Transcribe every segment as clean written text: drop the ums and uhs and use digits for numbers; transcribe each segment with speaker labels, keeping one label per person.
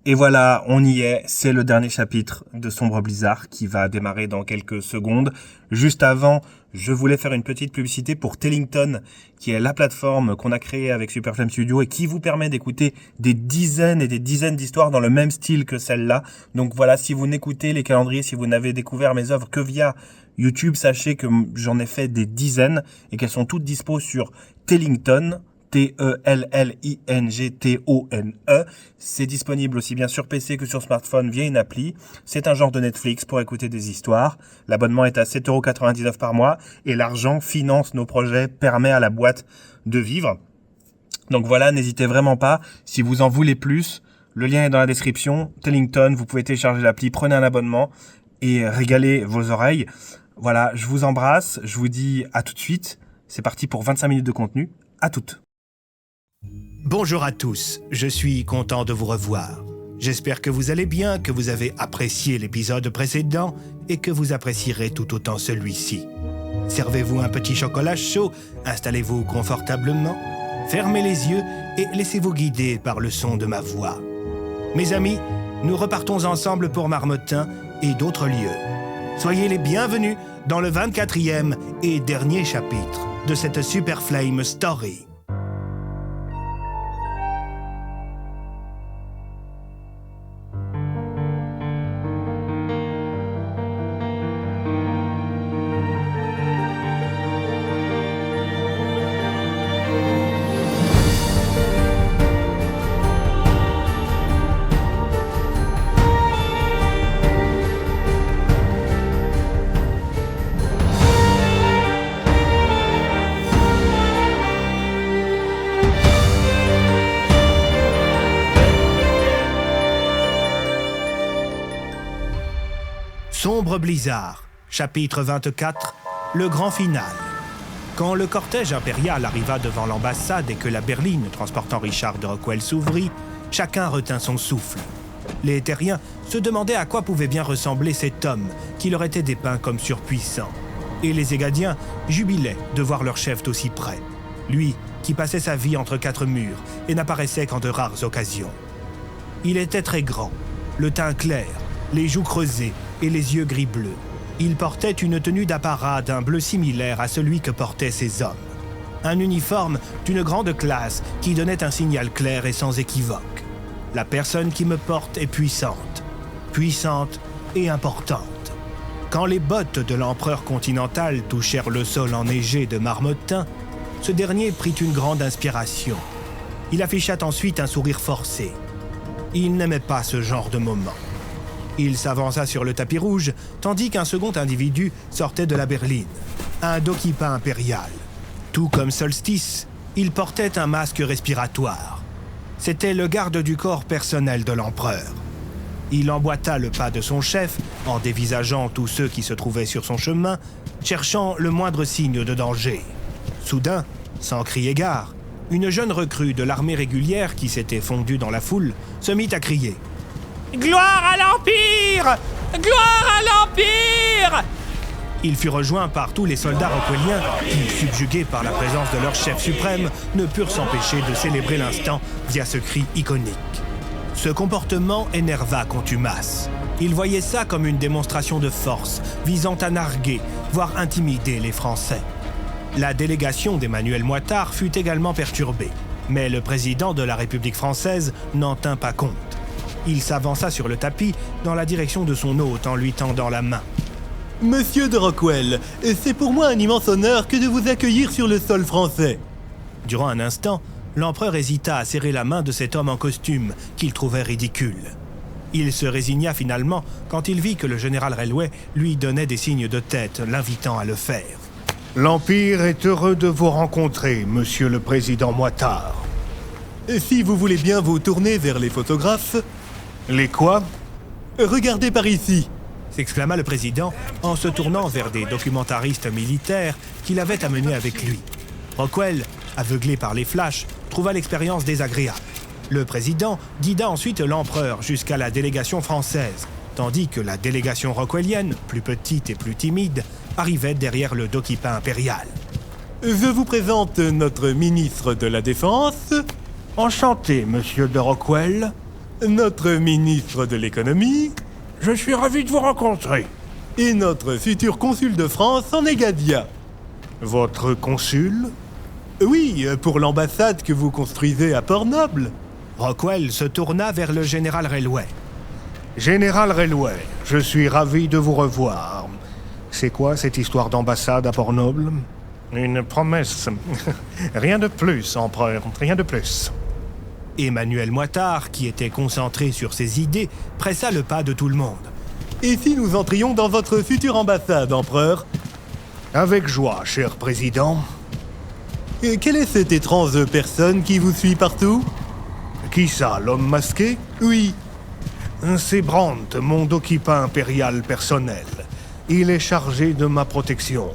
Speaker 1: Et voilà, on y est, c'est le dernier chapitre de Sombre Blizzard qui va démarrer dans quelques secondes. Juste avant, je voulais faire une petite publicité pour Tellington, qui est la plateforme qu'on a créée avec Superflame Studio et qui vous permet d'écouter des dizaines et des dizaines d'histoires dans le même style que celle-là. Donc voilà, si vous n'écoutez les calendriers, si vous n'avez découvert mes œuvres que via YouTube, sachez que j'en ai fait des dizaines et qu'elles sont toutes dispo sur Tellington. Tellingtone. C'est disponible aussi bien sur PC que sur smartphone via une appli. C'est un genre de Netflix pour écouter des histoires. L'abonnement est à 7,99€ par mois et l'argent finance nos projets, permet à la boîte de vivre. Donc voilà, n'hésitez vraiment pas. Si vous en voulez plus, le lien est dans la description. Tellington, vous pouvez télécharger l'appli, prenez un abonnement et régalez vos oreilles. Voilà, je vous embrasse. Je vous dis à tout de suite. C'est parti pour 25 minutes de contenu. À toutes.
Speaker 2: Bonjour à tous, je suis content de vous revoir. J'espère que vous allez bien, que vous avez apprécié l'épisode précédent et que vous apprécierez tout autant celui-ci. Servez-vous un petit chocolat chaud, installez-vous confortablement, fermez les yeux et laissez-vous guider par le son de ma voix. Mes amis, nous repartons ensemble pour Marmottin et d'autres lieux. Soyez les bienvenus dans le 24e et dernier chapitre de cette Superflame Story. Sombre Blizzard, chapitre 24, le grand final. Quand le cortège impérial arriva devant l'ambassade et que la berline transportant Richard de Rockwell s'ouvrit, chacun retint son souffle. Les Terriens se demandaient à quoi pouvait bien ressembler cet homme qui leur était dépeint comme surpuissant. Et les Égadiens jubilaient de voir leur chef d'aussi près. Lui qui passait sa vie entre quatre murs et n'apparaissait qu'en de rares occasions. Il était très grand, le teint clair, les joues creusées et les yeux gris-bleus. Il portait une tenue d'apparat d'un bleu similaire à celui que portaient ses hommes. Un uniforme d'une grande classe qui donnait un signal clair et sans équivoque. La personne qui me porte est puissante. Puissante et importante. Quand les bottes de l'empereur continental touchèrent le sol enneigé de Marmottin, ce dernier prit une grande inspiration. Il afficha ensuite un sourire forcé. Il n'aimait pas ce genre de moment. Il s'avança sur le tapis rouge, tandis qu'un second individu sortait de la berline, un Dokipa impérial. Tout comme Solstice, il portait un masque respiratoire. C'était le garde du corps personnel de l'empereur. Il emboîta le pas de son chef, en dévisageant tous ceux qui se trouvaient sur son chemin, cherchant le moindre signe de danger. Soudain, sans crier gare, une jeune recrue de l'armée régulière qui s'était fondue dans la foule se mit à crier. Gloire à l'Empire! Gloire à l'Empire! Il fut rejoint par tous les soldats rockwelliens qui, subjugués par la présence de leur chef suprême, ne purent s'empêcher de célébrer l'instant via ce cri iconique. Ce comportement énerva Contumace. Il voyait ça comme une démonstration de force, visant à narguer, voire intimider les Français. La délégation d'Emmanuel Moitard fut également perturbée, mais le président de la République française n'en tint pas compte. Il s'avança sur le tapis dans la direction de son hôte en lui tendant la main. « Monsieur de Rockwell, c'est pour moi un immense honneur que de vous accueillir sur le sol français. » Durant un instant, l'empereur hésita à serrer la main de cet homme en costume qu'il trouvait ridicule. Il se résigna finalement quand il vit que le général Railway lui donnait des signes de tête l'invitant à le faire. « L'Empire est heureux de vous rencontrer, monsieur le président Moitard. » Si vous voulez bien vous tourner vers les photographes... Les quoi? Regardez par ici, s'exclama le président en se tournant vers des documentaristes militaires qu'il avait amenés avec lui. Rockwell, aveuglé par les flashs, trouva l'expérience désagréable. Le président guida ensuite l'empereur jusqu'à la délégation française, tandis que la délégation rockwellienne, plus petite et plus timide, arrivait derrière le Dokipa impérial. Je vous présente notre ministre de la Défense. Enchanté, monsieur de Rockwell.
Speaker 3: notre ministre de l'économie,
Speaker 4: Je suis ravi de vous rencontrer.
Speaker 3: et notre futur consul de France en Égadia.
Speaker 2: Votre consul?
Speaker 3: Oui, pour l'ambassade que vous construisez à Port-Noble.
Speaker 2: Rockwell se tourna vers le général Railway.
Speaker 5: Général Railway, je suis ravi de vous revoir. C'est quoi cette histoire d'ambassade à Port-Noble? Une promesse. Rien de plus, empereur, rien de plus.
Speaker 2: Emmanuel Moitard, qui était concentré sur ses idées, pressa le pas de tout le monde.
Speaker 3: Et si nous entrions dans votre future ambassade, empereur?
Speaker 5: Avec joie, cher président.
Speaker 3: Et quelle est cette étrange personne qui vous suit partout?
Speaker 5: Qui ça, l'homme masqué?
Speaker 3: Oui.
Speaker 5: C'est Brandt, mon dokipa impérial personnel. Il est chargé de ma protection.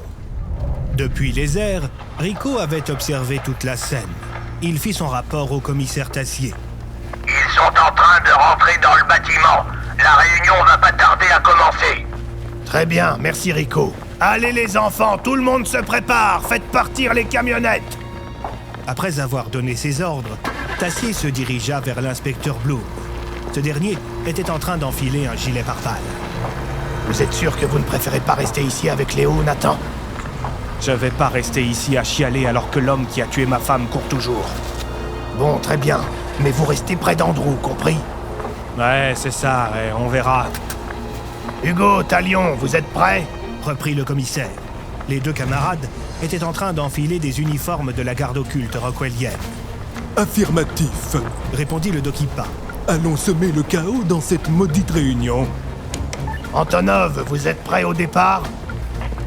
Speaker 2: Depuis les airs, Rico avait observé toute la scène. Il fit son rapport au commissaire Tassier.
Speaker 6: Ils sont en train de rentrer dans le bâtiment. La réunion va pas tarder à commencer.
Speaker 5: Très bien, merci Rico. Allez les enfants, tout le monde se prépare, faites partir les camionnettes.
Speaker 2: Après avoir donné ses ordres, Tassier se dirigea vers l'inspecteur Bloom. Ce dernier était en train d'enfiler un gilet pare-balles.
Speaker 5: Vous êtes sûr que vous ne préférez pas rester ici avec Léo, Nathan?
Speaker 4: Je vais pas rester ici à chialer alors que l'homme qui a tué ma femme court toujours.
Speaker 5: Bon, très bien, mais vous restez près d'Andrew, compris?
Speaker 4: Ouais, c'est ça, ouais, on verra.
Speaker 5: Hugo, Talion, vous êtes prêts?
Speaker 2: Reprit le commissaire. Les deux camarades étaient en train d'enfiler des uniformes de la garde occulte rockwellienne.
Speaker 3: Affirmatif.
Speaker 2: Répondit le dokipa.
Speaker 3: Allons semer le chaos dans cette maudite réunion.
Speaker 5: Antonov, vous êtes prêts au départ?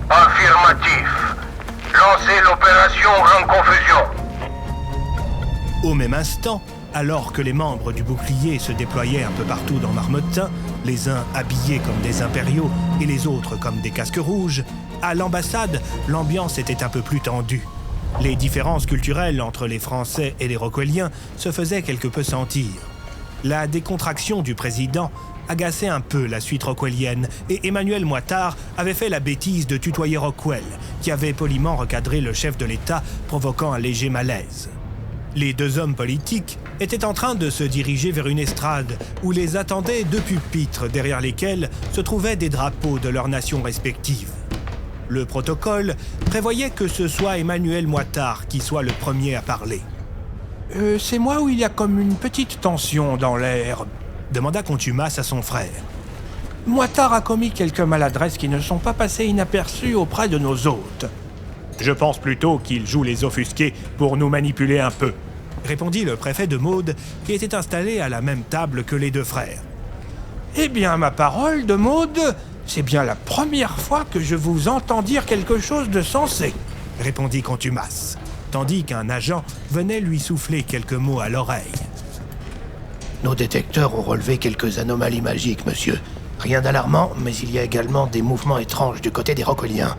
Speaker 6: Affirmatif. Lancez l'opération Grande Confusion.
Speaker 2: Au même instant, alors que les membres du bouclier se déployaient un peu partout dans Marmottin, les uns habillés comme des impériaux et les autres comme des casques rouges, à l'ambassade, l'ambiance était un peu plus tendue. Les différences culturelles entre les Français et les Rockwelliens se faisaient quelque peu sentir. La décontraction du président agaçait un peu la suite rockwellienne et Emmanuel Moitard avait fait la bêtise de tutoyer Rockwell, qui avait poliment recadré le chef de l'État, provoquant un léger malaise. Les deux hommes politiques étaient en train de se diriger vers une estrade où les attendaient deux pupitres derrière lesquels se trouvaient des drapeaux de leurs nations respectives. Le protocole prévoyait que ce soit Emmanuel Moitard qui soit le premier à parler.
Speaker 4: C'est moi où il y a comme une petite tension dans l'air,
Speaker 2: Demanda Contumace à son frère.
Speaker 4: Moitard a commis quelques maladresses qui ne sont pas passées inaperçues auprès de nos hôtes.
Speaker 2: Je pense plutôt qu'il joue les offusqués pour nous manipuler un peu, répondit le préfet de Maud, qui était installé à la même table que les deux frères.
Speaker 4: Eh bien, ma parole de Maud, c'est bien la première fois que je vous entends dire quelque chose de sensé,
Speaker 2: répondit Contumace, tandis qu'un agent venait lui souffler quelques mots à l'oreille.
Speaker 5: Nos détecteurs ont relevé quelques anomalies magiques, monsieur. Rien d'alarmant, mais il y a également des mouvements étranges du côté des Rockwelliens.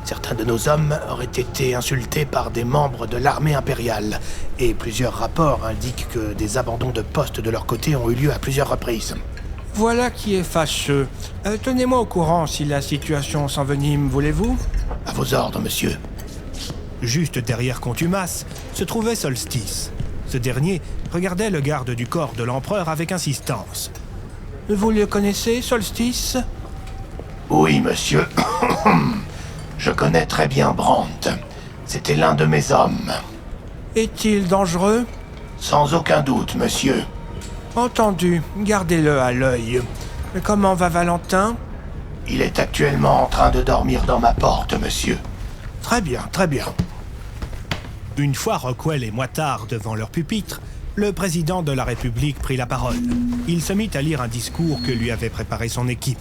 Speaker 5: Certains de nos hommes auraient été insultés par des membres de l'armée impériale, et plusieurs rapports indiquent que des abandons de postes de leur côté ont eu lieu à plusieurs reprises.
Speaker 4: Voilà qui est fâcheux. Tenez-moi au courant si la situation s'envenime, voulez-vous?
Speaker 5: À vos ordres, monsieur.
Speaker 2: Juste derrière Contumace se trouvait Solstice. Ce dernier regardait le garde du corps de l'empereur avec insistance.
Speaker 4: Vous le connaissez, Solstice?
Speaker 5: Oui, monsieur. Je connais très bien Brandt. C'était l'un de mes hommes.
Speaker 4: Est-il dangereux?
Speaker 5: Sans aucun doute, monsieur.
Speaker 4: Entendu, gardez-le à l'œil. Comment va Valentin?
Speaker 5: Il est actuellement en train de dormir dans ma porte, monsieur.
Speaker 4: Très bien, très bien.
Speaker 2: Une fois Rockwell et Moitard devant leur pupitre, le président de la République prit la parole. Il se mit à lire un discours que lui avait préparé son équipe.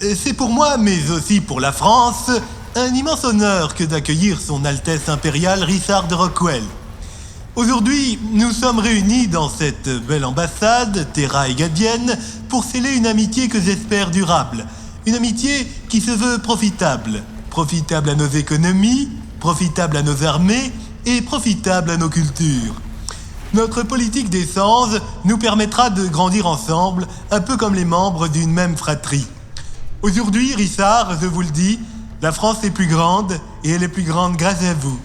Speaker 3: C'est pour moi, mais aussi pour la France, un immense honneur que d'accueillir son Altesse impériale Richard de Rockwell. Aujourd'hui, nous sommes réunis dans cette belle ambassade, terra égadienne, pour sceller une amitié que j'espère durable. Une amitié qui se veut profitable. Profitable à nos économies, profitable à nos armées et profitable à nos cultures. Notre politique d'échange nous permettra de grandir ensemble, un peu comme les membres d'une même fratrie. Aujourd'hui, Richard, je vous le dis, la France est plus grande et elle est plus grande grâce à vous.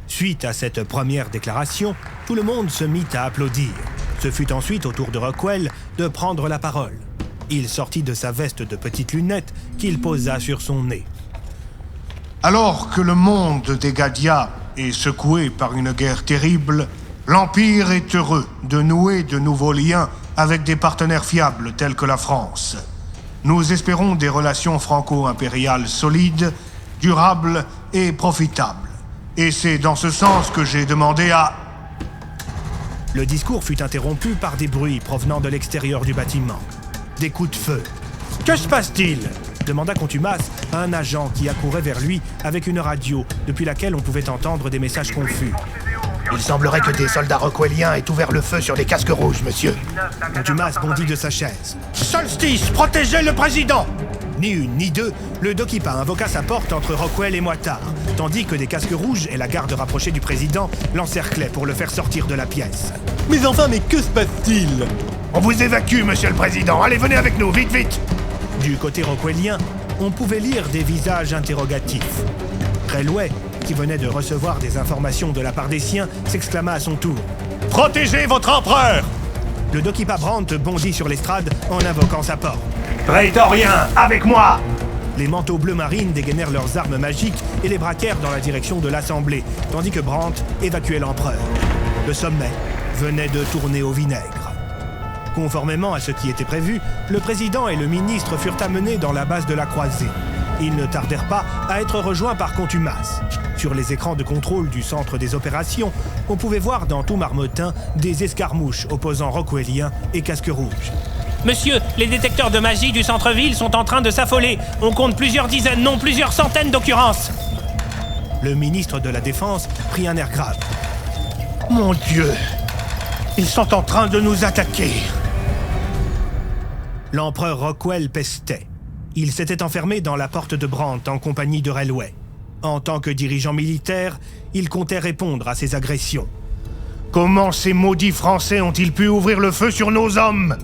Speaker 2: Suite à cette première déclaration, tout le monde se mit à applaudir. Ce fut ensuite au tour de Rockwell de prendre la parole. Il sortit de sa veste de petites lunettes qu'il posa sur son nez.
Speaker 7: Alors que le monde des Gadias est secoué par une guerre terrible, l'Empire est heureux de nouer de nouveaux liens avec des partenaires fiables tels que la France. Nous espérons des relations franco-impériales solides, durables et profitables. Et c'est dans ce sens que j'ai demandé à...
Speaker 2: Le discours fut interrompu par des bruits provenant de l'extérieur du bâtiment. Des coups de feu. « Que se passe-t-il » demanda Contumace à un agent qui accourait vers lui avec une radio depuis laquelle on pouvait entendre des messages confus.
Speaker 5: Il semblerait que des soldats rockwelliens aient ouvert le feu sur des casques rouges, monsieur.
Speaker 2: Contumace bondit de sa chaise.
Speaker 4: « Solstice, protégez le président !»
Speaker 2: Ni une ni deux, le Dokipa invoqua sa porte entre Rockwell et Moitard, tandis que des casques rouges et la garde rapprochée du président l'encerclaient pour le faire sortir de la pièce.
Speaker 3: Mais enfin, mais que se passe-t-il?
Speaker 5: On vous évacue, monsieur le président. Allez, venez avec nous, vite, vite.
Speaker 2: Du côté rockwellien, on pouvait lire des visages interrogatifs. Railway, qui venait de recevoir des informations de la part des siens, s'exclama à son tour.
Speaker 4: « Protégez votre empereur !»
Speaker 2: Le Dokipa Brandt bondit sur l'estrade en invoquant sa porte.
Speaker 5: « Prétorien, avec moi !»
Speaker 2: Les manteaux bleu marine dégainèrent leurs armes magiques et les braquèrent dans la direction de l'Assemblée, tandis que Brandt évacuait l'empereur. Le sommet venait de tourner au vinaigre. Conformément à ce qui était prévu, le président et le ministre furent amenés dans la base de la Croisée. Ils ne tardèrent pas à être rejoints par Contumace. Sur les écrans de contrôle du centre des opérations, on pouvait voir dans tout Marmottin des escarmouches opposant Rockwelliens et Casques Rouges.
Speaker 8: Monsieur, les détecteurs de magie du centre-ville sont en train de s'affoler. On compte plusieurs dizaines, non plusieurs centaines d'occurrences.
Speaker 2: Le ministre de la Défense prit un air grave.
Speaker 5: Mon Dieu, ils sont en train de nous attaquer.
Speaker 2: L'empereur Rockwell pestait. Il s'était enfermé dans la porte de Brandt en compagnie de Railway. En tant que dirigeant militaire, il comptait répondre à ces agressions.
Speaker 7: Comment ces maudits Français ont-ils pu ouvrir le feu sur nos hommes?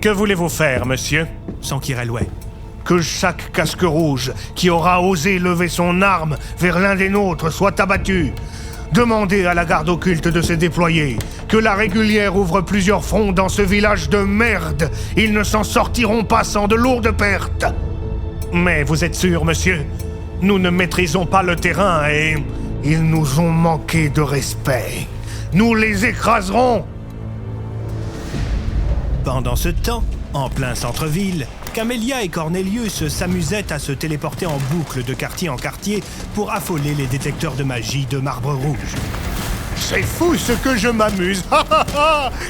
Speaker 4: Que voulez-vous faire, monsieur?
Speaker 2: S'enquit Railway.
Speaker 7: Que chaque casque rouge qui aura osé lever son arme vers l'un des nôtres soit abattu. Demandez à la garde occulte de se déployer. Que la régulière ouvre plusieurs fronts dans ce village de merde. Ils ne s'en sortiront pas sans de lourdes pertes.
Speaker 4: Mais vous êtes sûr, monsieur? Nous ne maîtrisons pas le terrain et...
Speaker 7: Ils nous ont manqué de respect. Nous les écraserons.
Speaker 2: Pendant ce temps, en plein centre-ville, Camélia et Cornelius s'amusaient à se téléporter en boucle de quartier en quartier pour affoler les détecteurs de magie de Marbre Rouge.
Speaker 7: « C'est fou ce que je m'amuse !»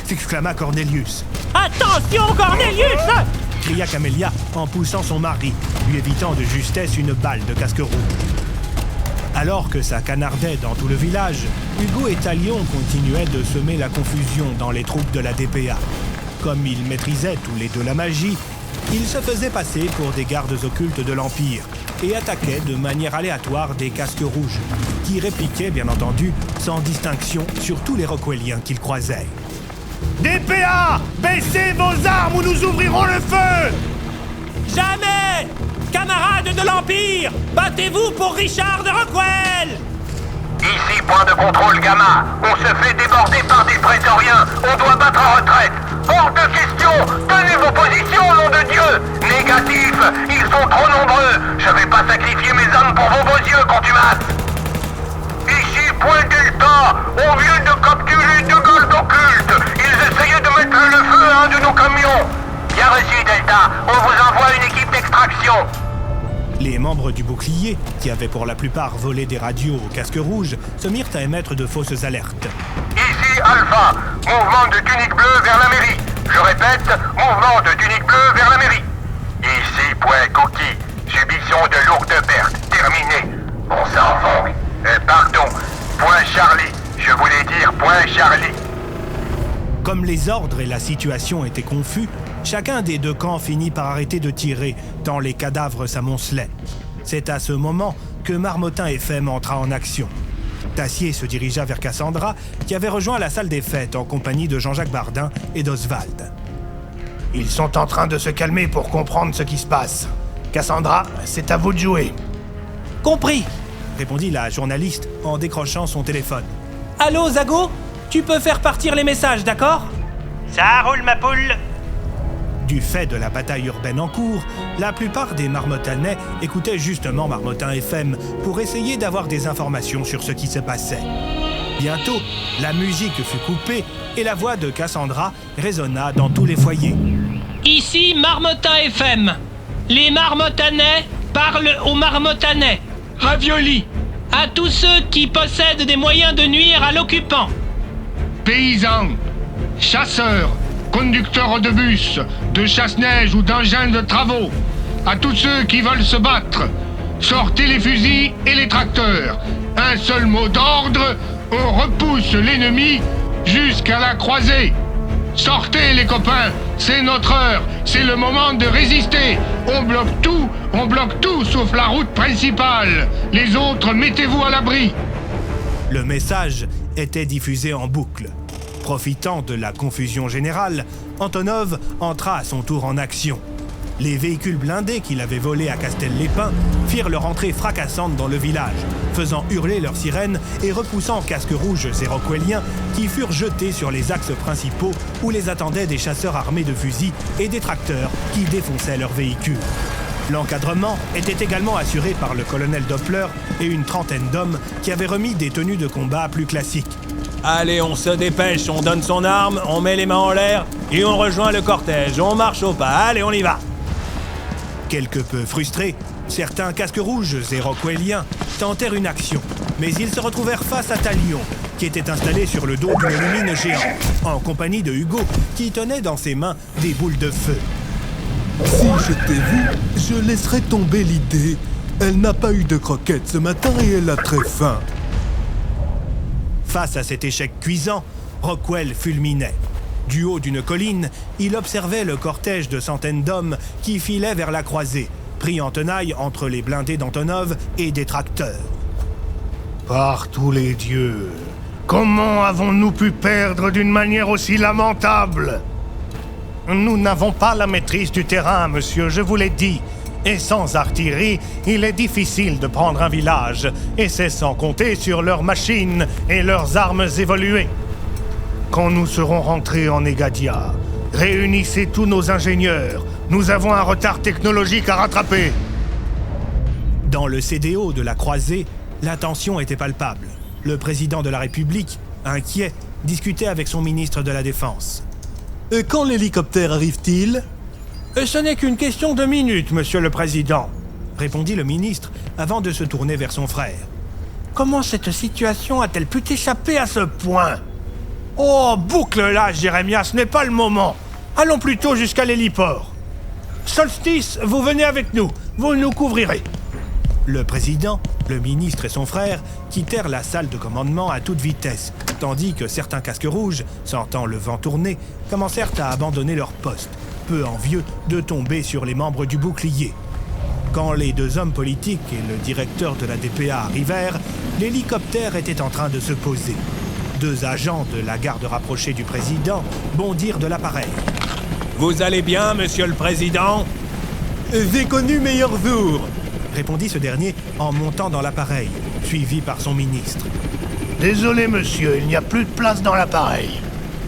Speaker 2: s'exclama Cornelius.
Speaker 8: « Attention, Cornelius !»
Speaker 2: cria Camélia en poussant son mari, lui évitant de justesse une balle de Casque Rouge. Alors que ça canardait dans tout le village, Hugo et Talion continuaient de semer la confusion dans les troupes de la DPA. Comme ils maîtrisaient tous les deux la magie, ils se faisaient passer pour des gardes occultes de l'Empire et attaquaient de manière aléatoire des casques rouges, qui répliquaient bien entendu sans distinction sur tous les Rockwelliens qu'ils croisaient.
Speaker 7: « DPA, baissez vos armes ou nous ouvrirons le feu !»
Speaker 8: Jamais! Camarades de l'Empire, battez-vous pour Richard de Rockwell!
Speaker 6: Ici, point de contrôle Gamma. On se fait déborder par des prétoriens. On doit battre en retraite. Hors de question. Tenez vos positions, nom de Dieu. Négatif. Ils sont trop nombreux. Je vais pas sacrifier mes hommes pour vos beaux yeux, Contumace. Ici, point Delta. On vient de capturer deux gardes occultes. Ils essayaient de mettre le feu à un de nos camions. Bien reçu, Delta. On vous envoie une équipe d'extraction.
Speaker 2: Les membres du bouclier, qui avaient pour la plupart volé des radios aux casques rouges, se mirent à émettre de fausses alertes.
Speaker 6: Ici Alpha, mouvement de tunique bleue vers la mairie. Je répète, mouvement de tunique bleue vers la mairie. Ici point Cookie, subissons de lourdes pertes. Terminé. On s'en va. Pardon, point Charlie. Je voulais dire point Charlie.
Speaker 2: Comme les ordres et la situation étaient confus, chacun des deux camps finit par arrêter de tirer, tant les cadavres s'amoncelaient. C'est à ce moment que Marmottin FM entra en action. Tassier se dirigea vers Cassandra, qui avait rejoint la salle des fêtes en compagnie de Jean-Jacques Bardin et d'Oswald.
Speaker 5: « Ils sont en train de se calmer pour comprendre ce qui se passe. Cassandra, c'est à vous de jouer. »«
Speaker 8: Compris !»
Speaker 2: répondit la journaliste en décrochant son téléphone.
Speaker 8: Allô, Zago? Tu peux faire partir les messages, d'accord? Ça roule, ma poule.
Speaker 2: Du fait de la bataille urbaine en cours, la plupart des marmottanais écoutaient justement Marmottin FM pour essayer d'avoir des informations sur ce qui se passait. Bientôt, la musique fut coupée et la voix de Cassandra résonna dans tous les foyers.
Speaker 8: Ici Marmottin FM. Les Marmottanais parlent aux Marmottanais. Ravioli. À tous ceux qui possèdent des moyens de nuire à l'occupant.
Speaker 7: Paysans, chasseurs, conducteurs de bus, de chasse-neige ou d'engins de travaux, à tous ceux qui veulent se battre, sortez les fusils et les tracteurs. Un seul mot d'ordre, on repousse l'ennemi jusqu'à la croisée. Sortez les copains, c'est notre heure, c'est le moment de résister. On bloque tout sauf la route principale. Les autres, mettez-vous à l'abri.
Speaker 2: Le message était diffusé en boucle. Profitant de la confusion générale, Antonov entra à son tour en action. Les véhicules blindés qu'il avait volés à Castel-les-Pins firent leur entrée fracassante dans le village, faisant hurler leurs sirènes et repoussant casques rouges et rockwelliens qui furent jetés sur les axes principaux où les attendaient des chasseurs armés de fusils et des tracteurs qui défonçaient leurs véhicules. L'encadrement était également assuré par le colonel Doppler et une trentaine d'hommes qui avaient remis des tenues de combat plus classiques.
Speaker 4: Allez, on se dépêche, on donne son arme, on met les mains en l'air et on rejoint le cortège. On marche au pas, allez, on y va.
Speaker 2: Quelque peu frustrés, certains casques rouges et rockwelliens tentèrent une action, mais ils se retrouvèrent face à Talion, qui était installé sur le dos d'une lumine géante, en compagnie de Hugo, qui tenait dans ses mains des boules de feu.
Speaker 9: Si j'étais vous, je laisserais tomber l'idée. Elle n'a pas eu de croquettes ce matin et elle a très faim.
Speaker 2: Face à cet échec cuisant, Rockwell fulminait. Du haut d'une colline, il observait le cortège de centaines d'hommes qui filaient vers la croisée, pris en tenaille entre les blindés d'Antonov et des tracteurs.
Speaker 7: Par tous les dieux, comment avons-nous pu perdre d'une manière aussi lamentable? Nous n'avons pas la maîtrise du terrain, monsieur, je vous l'ai dit. Et sans artillerie, il est difficile de prendre un village, et c'est sans compter sur leurs machines et leurs armes évoluées. Quand nous serons rentrés en Egadia, réunissez tous nos ingénieurs. Nous avons un retard technologique à rattraper.
Speaker 2: Dans le CDO de la croisée, la tension était palpable. Le président de la République, inquiet, discutait avec son ministre de la Défense.
Speaker 9: Et quand l'hélicoptère arrive-t-il ?
Speaker 4: Ce n'est qu'une question de minutes, monsieur le président.
Speaker 2: Répondit le ministre avant de se tourner vers son frère.
Speaker 4: Comment cette situation a-t-elle pu t'échapper à ce point? Oh, boucle là, Jérémia, ce n'est pas le moment. Allons plutôt jusqu'à l'héliport. Solstice, vous venez avec nous. Vous nous couvrirez.
Speaker 2: Le président, le ministre et son frère quittèrent la salle de commandement à toute vitesse, tandis que certains casques rouges, sentant le vent tourner, commencèrent à abandonner leur poste, peu envieux de tomber sur les membres du bouclier. Quand les deux hommes politiques et le directeur de la DPA arrivèrent, l'hélicoptère était en train de se poser. Deux agents de la garde rapprochée du président bondirent de l'appareil.
Speaker 4: Vous allez bien, monsieur le président?
Speaker 9: J'ai connu meilleurs jours,
Speaker 2: répondit ce dernier en montant dans l'appareil, suivi par son ministre.
Speaker 5: Désolé, monsieur, il n'y a plus de place dans l'appareil.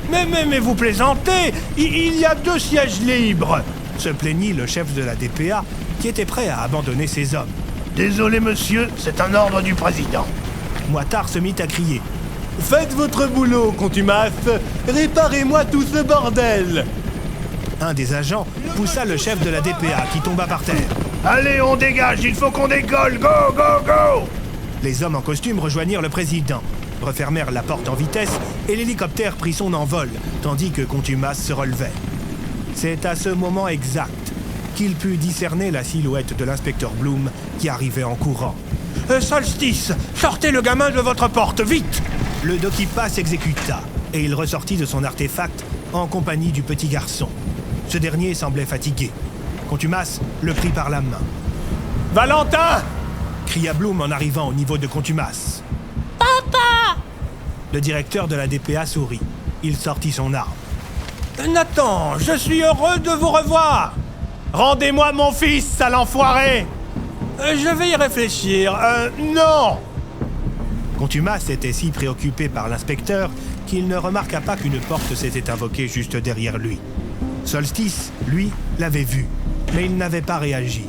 Speaker 4: Mais vous plaisantez! Il y a 2 sièges libres!
Speaker 2: Se plaignit le chef de la DPA, qui était prêt à abandonner ses hommes.
Speaker 5: Désolé, monsieur, c'est un ordre du président.
Speaker 2: Moitard se mit à crier.
Speaker 9: Faites votre boulot, contumace. Réparez-moi tout ce bordel.
Speaker 2: Un des agents poussa le chef de la DPA qui tomba par terre.
Speaker 7: Allez, on dégage, il faut qu'on décolle. Go, go, go!
Speaker 2: Les hommes en costume rejoignirent le président, refermèrent la porte en vitesse et l'hélicoptère prit son envol, tandis que Contumace se relevait. C'est à ce moment exact qu'il put discerner la silhouette de l'inspecteur Bloom qui arrivait en courant.
Speaker 4: Solstice, sortez le gamin de votre porte, vite!
Speaker 2: Le Dokipa s'exécuta et il ressortit de son artefact en compagnie du petit garçon. Ce dernier semblait fatigué. Contumace le prit par la main.
Speaker 4: « Valentin !»
Speaker 2: cria Bloom en arrivant au niveau de Contumace.
Speaker 10: « Papa !»
Speaker 2: Le directeur de la DPA sourit. Il sortit son arme.
Speaker 4: « Nathan, je suis heureux de vous revoir. Rendez-moi mon fils, sale enfoiré. Je vais y réfléchir. Non !»
Speaker 2: Contumace était si préoccupé par l'inspecteur qu'il ne remarqua pas qu'une porte s'était invoquée juste derrière lui. Solstice, lui, l'avait vu, mais il n'avait pas réagi.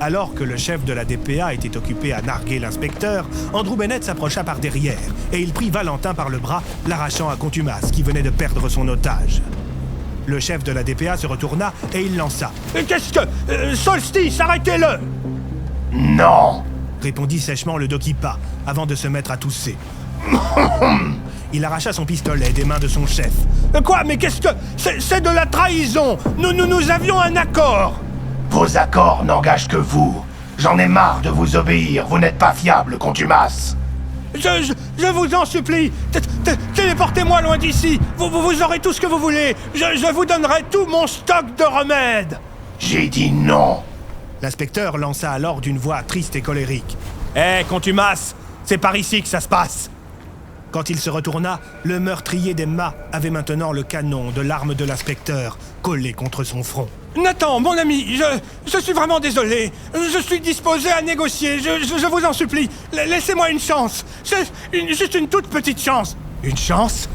Speaker 2: Alors que le chef de la DPA était occupé à narguer l'inspecteur, Andrew Bennett s'approcha par derrière et il prit Valentin par le bras, l'arrachant à Contumace qui venait de perdre son otage. Le chef de la DPA se retourna et il lança.
Speaker 4: « Qu'est-ce que... Solstice, arrêtez-le !»
Speaker 5: « Non !»
Speaker 2: répondit sèchement le Dokipa, avant de se mettre à tousser. Il arracha son pistolet des mains de son chef.
Speaker 4: « Quoi? Mais qu'est-ce que... C'est de la trahison! Nous avions un accord! »
Speaker 5: Vos accords n'engagent que vous. J'en ai marre de vous obéir, vous n'êtes pas fiable, Contumace.
Speaker 4: Je vous en supplie, téléportez-moi loin d'ici. Vous aurez tout ce que vous voulez. Je vous donnerai tout mon stock de remèdes.
Speaker 5: J'ai dit non.
Speaker 2: L'inspecteur lança alors d'une voix triste et colérique. « Hé, Contumace, c'est par ici que ça se passe !» Quand il se retourna, le meurtrier d'Emma avait maintenant le canon de l'arme de l'inspecteur collé contre son front.
Speaker 4: « Nathan, mon ami, je suis vraiment désolé. Je suis disposé à négocier, je vous en supplie. Laissez-moi une chance. Juste une toute petite chance. » « Une chance?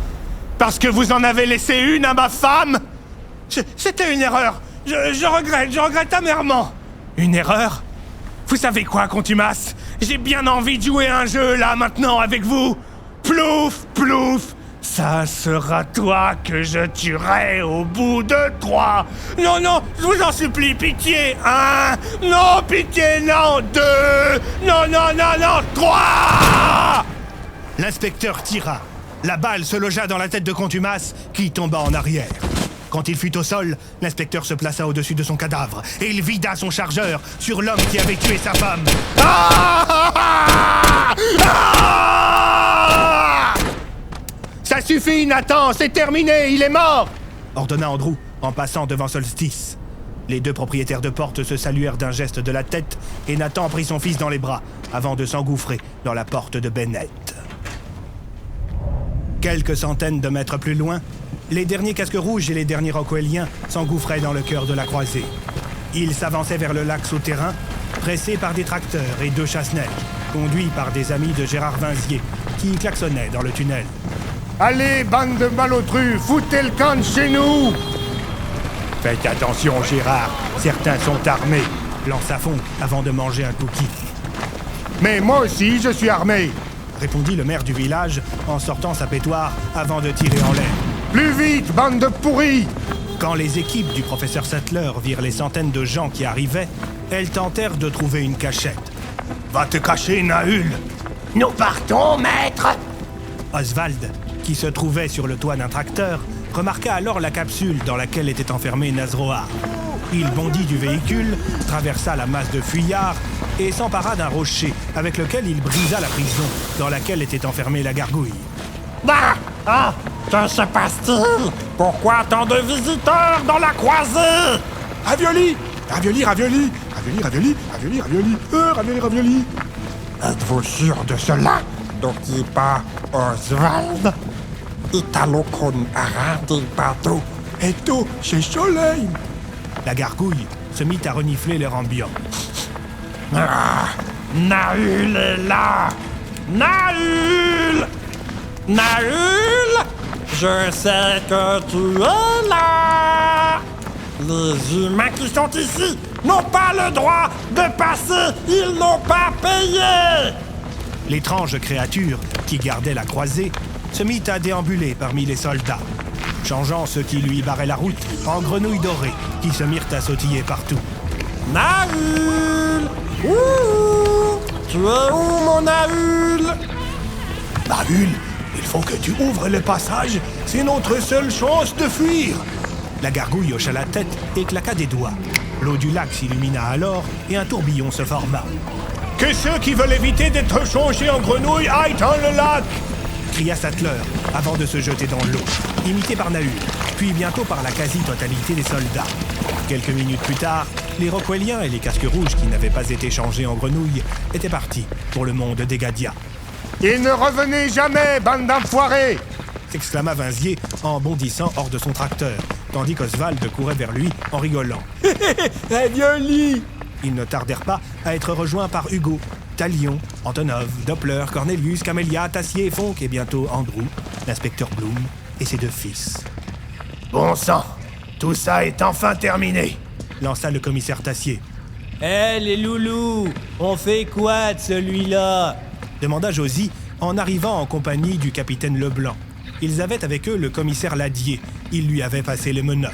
Speaker 4: Parce que vous en avez laissé une à ma femme? C'était une erreur. Je regrette amèrement. » Une erreur? Vous savez quoi, Contumace? J'ai bien envie de jouer un jeu, là, maintenant, avec vous. Plouf, plouf, ça sera toi que je tuerai au bout de 3. Non, je vous en supplie, pitié. 1, non, pitié, non, 2, non, 3.
Speaker 2: L'inspecteur tira. La balle se logea dans la tête de Contumace, qui tomba en arrière. Quand il fut au sol, l'inspecteur se plaça au-dessus de son cadavre et il vida son chargeur sur l'homme qui avait tué sa femme.
Speaker 4: Ça suffit, Nathan, c'est terminé, il est mort!
Speaker 2: Ordonna Andrew en passant devant Solstice. Les deux propriétaires de porte se saluèrent d'un geste de la tête et Nathan prit son fils dans les bras avant de s'engouffrer dans la porte de Bennett. Quelques centaines de mètres plus loin, les derniers casques rouges et les derniers Rockwelliens s'engouffraient dans le cœur de la croisée. Ils s'avançaient vers le lac souterrain, pressés par des tracteurs et 2 chasse-neige, conduits par des amis de Gérard Vinzier, qui klaxonnaient dans le tunnel.
Speaker 7: « Allez, bande de malotrus, foutez le camp de chez nous !»
Speaker 4: « Faites attention, Gérard, certains sont armés. » lança Fonck avant de manger un cookie.
Speaker 7: « Mais moi aussi, je suis armé !»
Speaker 2: répondit le maire du village en sortant sa pétoire avant de tirer en l'air.
Speaker 7: « Plus vite, bande de pourris !»
Speaker 2: Quand les équipes du professeur Sattler virent les centaines de gens qui arrivaient, elles tentèrent de trouver une cachette.
Speaker 4: « Va te cacher, Nahul !»«
Speaker 5: Nous partons, maître !»
Speaker 2: Oswald, qui se trouvait sur le toit d'un tracteur, remarqua alors la capsule dans laquelle était enfermé Nazroar. Il bondit du véhicule, traversa la masse de fuyards et s'empara d'un rocher avec lequel il brisa la prison dans laquelle était enfermée la gargouille.
Speaker 10: Que se passe-t-il? Pourquoi tant de visiteurs dans la croisée?
Speaker 9: Ravioli! Ravioli!
Speaker 10: Êtes-vous sûr de cela, Dokipa Oswald? Italo-kun arrêté partout.
Speaker 9: Et tout, chez Soleil!
Speaker 2: La gargouille se mit à renifler l'air ambiant.
Speaker 10: Nahul est là! Nahul! Nahul! Je sais que tu es là! Les humains qui sont ici n'ont pas le droit de passer! Ils n'ont pas payé!
Speaker 2: L'étrange créature qui gardait la croisée se mit à déambuler parmi les soldats, changeant ceux qui lui barraient la route en grenouilles dorées qui se mirent à sautiller partout.
Speaker 10: Nahul! Ouh! Tu es où, mon Nahul?
Speaker 4: Nahul, il faut que tu ouvres le passage, c'est notre seule chance de fuir.
Speaker 2: La gargouille hocha la tête et claqua des doigts. L'eau du lac s'illumina alors et un tourbillon se forma.
Speaker 4: Que ceux qui veulent éviter d'être changés en grenouilles aillent dans le lac!
Speaker 2: Cria Sattler avant de se jeter dans l'eau, imité par Nahul, puis bientôt par la quasi-totalité des soldats. Quelques minutes plus tard, les Rockwelliens et les casques rouges qui n'avaient pas été changés en grenouilles étaient partis pour le monde des Gadia.
Speaker 7: « Et ne revenez jamais, bande d'enfoirés !»
Speaker 2: s'exclama Vinzier en bondissant hors de son tracteur, tandis qu'Oswald courait vers lui en rigolant.
Speaker 4: Ravioli!
Speaker 2: Ils ne tardèrent pas à être rejoints par Hugo, Talion, Antonov, Doppler, Cornelius, Camélia, Tassier, Fonck et bientôt Andrew, l'inspecteur Bloom et ses 2 fils.
Speaker 5: Bon sang, tout ça est enfin terminé,
Speaker 2: lança le commissaire Tassier.
Speaker 11: Eh les loulous, on fait quoi de celui-là?
Speaker 2: Demanda Josie en arrivant en compagnie du capitaine Leblanc. Ils avaient avec eux le commissaire Ladier. Il lui avait passé les menottes.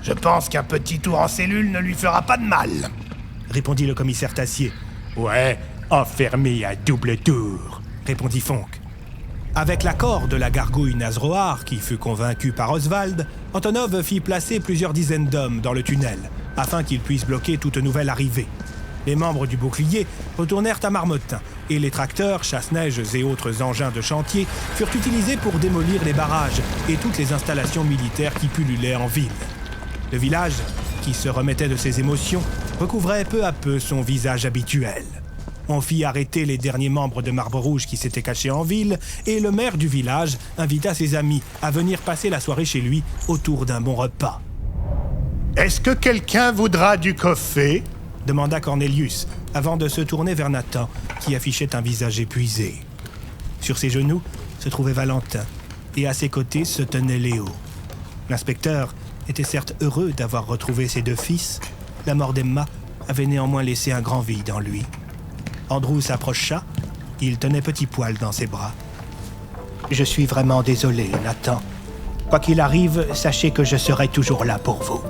Speaker 5: Je pense qu'un petit tour en cellule ne lui fera pas de mal,
Speaker 2: répondit le commissaire Tassier. Ouais, enfermé à double tour, répondit Fonck. Avec l'accord de la gargouille Nazroar, qui fut convaincue par Oswald, Antonov fit placer plusieurs dizaines d'hommes dans le tunnel, afin qu'ils puissent bloquer toute nouvelle arrivée. Les membres du bouclier retournèrent à Marmottin, et les tracteurs, chasse-neige et autres engins de chantier furent utilisés pour démolir les barrages et toutes les installations militaires qui pullulaient en ville. Le village, qui se remettait de ses émotions, recouvrait peu à peu son visage habituel. On fit arrêter les derniers membres de Marbre Rouge qui s'étaient cachés en ville, et le maire du village invita ses amis à venir passer la soirée chez lui autour d'un bon repas.
Speaker 7: « Est-ce que quelqu'un voudra du café ?»
Speaker 2: demanda Cornelius, avant de se tourner vers Nathan, qui affichait un visage épuisé. Sur ses genoux se trouvait Valentin, et à ses côtés se tenait Léo. L'inspecteur était certes heureux d'avoir retrouvé ses 2 fils. La mort d'Emma avait néanmoins laissé un grand vide en lui. Andrew s'approcha. Il tenait Petit Poil dans ses bras. « Je suis vraiment désolé, Nathan. Quoi qu'il arrive, sachez que je serai toujours là pour vous. »«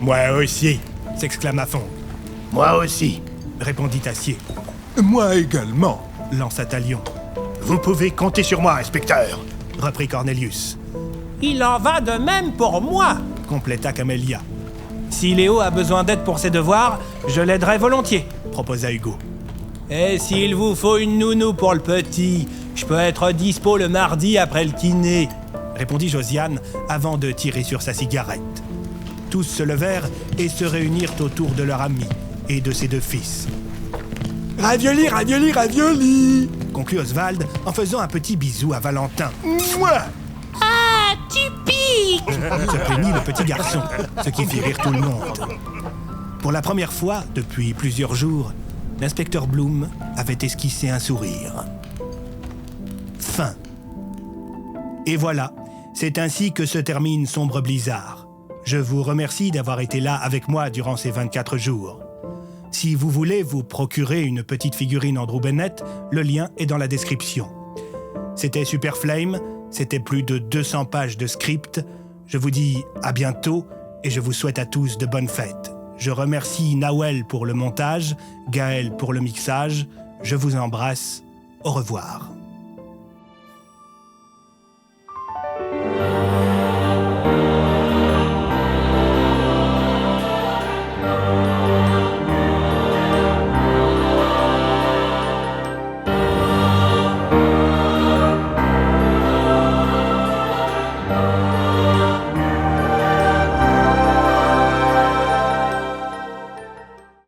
Speaker 4: Moi aussi !»
Speaker 2: s'exclama Fonck.
Speaker 5: « Moi aussi !»
Speaker 2: répondit Tassier.
Speaker 9: « Moi également !»
Speaker 2: lança Talion.
Speaker 5: « Vous pouvez compter sur moi, inspecteur !»
Speaker 2: reprit Cornelius.
Speaker 11: « Il en va de même pour moi !»
Speaker 2: compléta Camélia.
Speaker 11: « Si Léo a besoin d'aide pour ses devoirs, je l'aiderai volontiers !»
Speaker 2: proposa Hugo.
Speaker 11: « Et s'il vous faut une nounou pour le petit, je peux être dispo le mardi après le kiné !»
Speaker 2: répondit Josiane avant de tirer sur sa cigarette. Tous se levèrent et se réunirent autour de leur ami et de ses 2 fils.
Speaker 9: « Ravioli, ravioli, ravioli !»
Speaker 2: conclut Oswald en faisant un petit bisou à Valentin.
Speaker 9: « Moi !»
Speaker 8: Ah, tu piques!
Speaker 2: se plaignit le petit garçon, ce qui fit rire tout le monde. Pour la première fois depuis plusieurs jours, l'inspecteur Bloom avait esquissé un sourire. Fin. Et voilà, c'est ainsi que se termine Sombre Blizzard. Je vous remercie d'avoir été là avec moi durant ces 24 jours. Si vous voulez vous procurer une petite figurine Andrew Bennett, le lien est dans la description. C'était Super Flame, c'était plus de 200 pages de script. Je vous dis à bientôt et je vous souhaite à tous de bonnes fêtes. Je remercie Nawel pour le montage, Gaël pour le mixage. Je vous embrasse. Au revoir.